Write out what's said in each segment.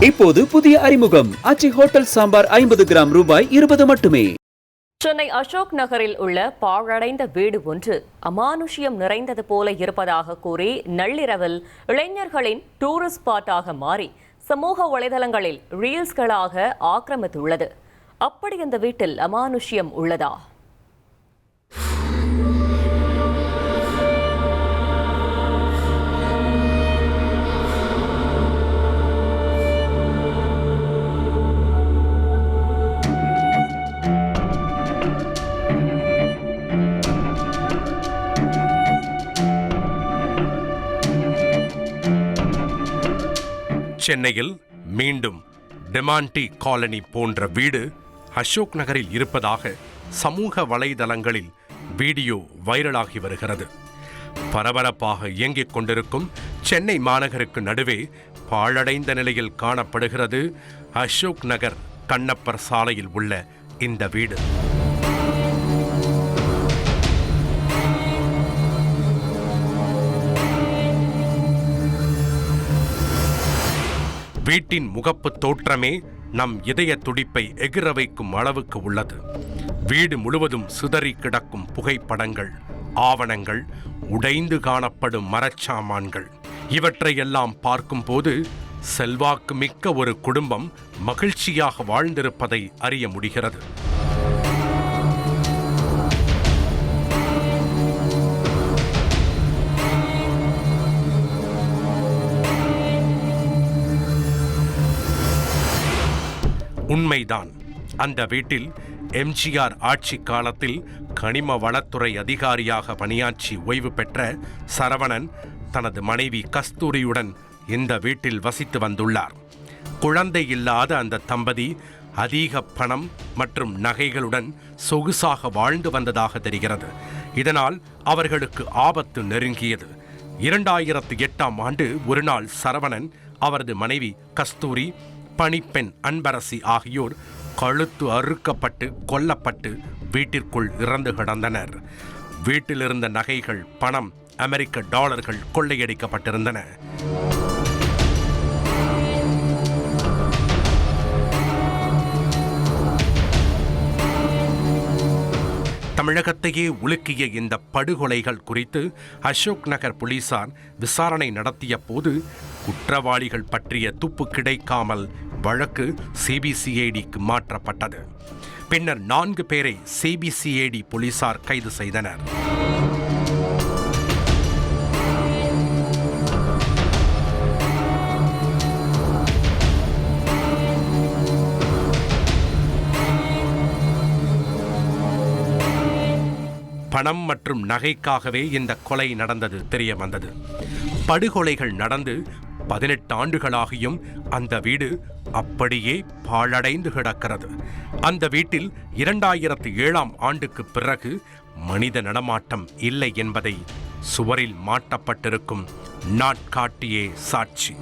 இப்போது புதிய அறிமுகம் ஆச்சி ஹோட்டல் சாம்பார் 50 கிராம் ரூபாய் 20 மட்டுமே. சென்னை அசோக் நகரில் உள்ள பாழடைந்த வீடு ஒன்று அமானுஷ்யம் நிறைந்தது போல இருப்பதாக கூறி நள்ளிரவில் இளைஞர்களின் டூரிஸ்ட் ஸ்பாட்டாக மாறி சமூக வலைதளங்களில் ரீல்ஸ்களாக ஆக்கிரமித்துள்ளது. அப்படி அந்த வீட்டில் அமானுஷ்யம் உள்ளதா? சென்னையில் மீண்டும் டெமாண்டி காலனி போன்ற வீடு அசோக் நகரில் இருப்பதாக சமூக வலைதளங்களில் வீடியோ வைரலாகி வருகிறது. பரபரப்பாக இயங்கிக் கொண்டிருக்கும் சென்னை மாநகருக்கு நடுவே பாழடைந்த நிலையில் காணப்படுகிறது அசோக் நகர் கண்ணப்பர் சாலையில் உள்ள இந்த வீடு. வீட்டின் முகப்பு தோற்றமே நம் இதய துடிப்பை எகிர வைக்கும் அளவுக்கு உள்ளது. வீடு முழுவதும் சிதறி கிடக்கும் புகைப்படங்கள், ஆவணங்கள், உடைந்து காணப்படும் மரச்சாமான்கள், இவற்றையெல்லாம் பார்க்கும்போது செல்வாக்கு மிக்க ஒரு குடும்பம் மகிழ்ச்சியாக வாழ்ந்திருப்பதை அறிய முடிகிறது. உண்மைதான், அந்த வீட்டில் எம்ஜிஆர் ஆட்சி காலத்தில் கனிம வளத்துறை அதிகாரியாக பணியாற்றி ஓய்வு பெற்ற சரவணன் தனது மனைவி கஸ்தூரியுடன் இந்த வீட்டில் வசித்து வந்துள்ளார். குழந்தை இல்லாத அந்த தம்பதி அதிக பணம் மற்றும் நகைகளுடன் சொகுசாக வாழ்ந்து வந்ததாக தெரிகிறது. இதனால் அவர்களுக்கு ஆபத்து நெருங்கியது. 2008ஆம் ஆண்டு ஒரு நாள் சரவணன், அவரது மனைவி கஸ்தூரி, பணிப்பெண் அன்பரசி ஆகியோர் கழுத்து அறுக்கப்பட்டு கொல்லப்பட்டு வீட்டிற்குள் இறந்து கிடந்தனர். வீட்டிலிருந்த நகைகள், பணம், அமெரிக்க டாலர்கள் கொள்ளையடிக்கப்பட்டிருந்தன. தமிழகத்தையே உலுக்கிய இந்த படுகொலைகள் குறித்து அசோக் நகர் போலீசார் விசாரணை நடத்திய போது குற்றவாளிகள் பற்றிய துப்பு கிடைக்காமல் வழக்கு சிபிசிஐடிக்கு மாற்றப்பட்டது. பின்னர் 4 பேரை சிபிசிஐடி போலீசார் கைது செய்தனர். பணம் மற்றும் நகைக்காகவே இந்த கொலை நடந்தது தெரிய வந்தது. படுகொலைகள் நடந்து 18 ஆண்டுகளாகியும் அந்த வீடு அப்படியே பாழடைந்து கிடக்கிறது. அந்த வீட்டில் 2007ஆம் ஆண்டுக்கு பிறகு மனித நடமாட்டம் இல்லை என்பதை சுவரில் மாட்டப்பட்டிருக்கும் நாட்காட்டியே சாட்சி.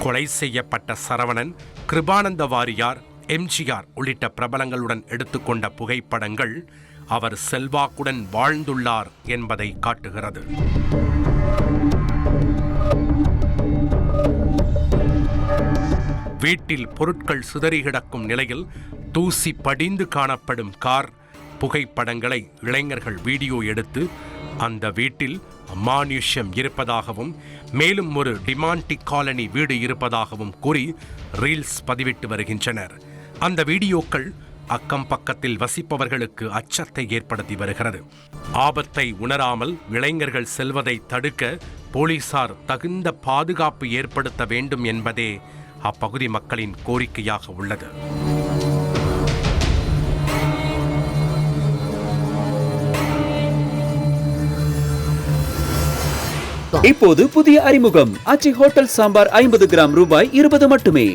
கொலை செய்யப்பட்ட சரவணன், கிருபானந்த வாரியார், எம்ஜிஆர் உள்ளிட்ட பிரபலங்களுடன் எடுத்துக்கொண்ட புகைப்படங்கள் அவர் செல்வாக்குடன் வாழ்ந்துள்ளார் என்பதை காட்டுகிறது. வீட்டில் பொருட்கள் சிதறி கிடக்கும் நிலையில் தூசி படிந்து காணப்படும் கார் புகைப்படங்களை இளைஞர்கள் வீடியோ எடுத்து அந்த வீட்டில் அமானுஷ்யம் இருப்பதாகவும் மேலும் ஒரு டிமாண்டி காலனி வீடு இருப்பதாகவும் கூறி ரீல்ஸ் பதிவிட்டு வருகின்றனர். அந்த வீடியோக்கள் அக்கம் பக்கத்தில் வசிப்பவர்களுக்கு அச்சத்தை ஏற்படுத்தி வருகிறது. ஆபத்தை உணராமல் இளைஞர்கள் செல்வதை தடுக்க போலீசார் தகுந்த பாதுகாப்பு ஏற்படுத்த வேண்டும் என்பதே அப்பகுதி மக்களின் கோரிக்கையாக உள்ளது. இப்போது புதிய அறிமுகம் ஆச்சி ஹோட்டல் சாம்பார் 50 கிராம் ரூபாய் 20 மட்டுமே.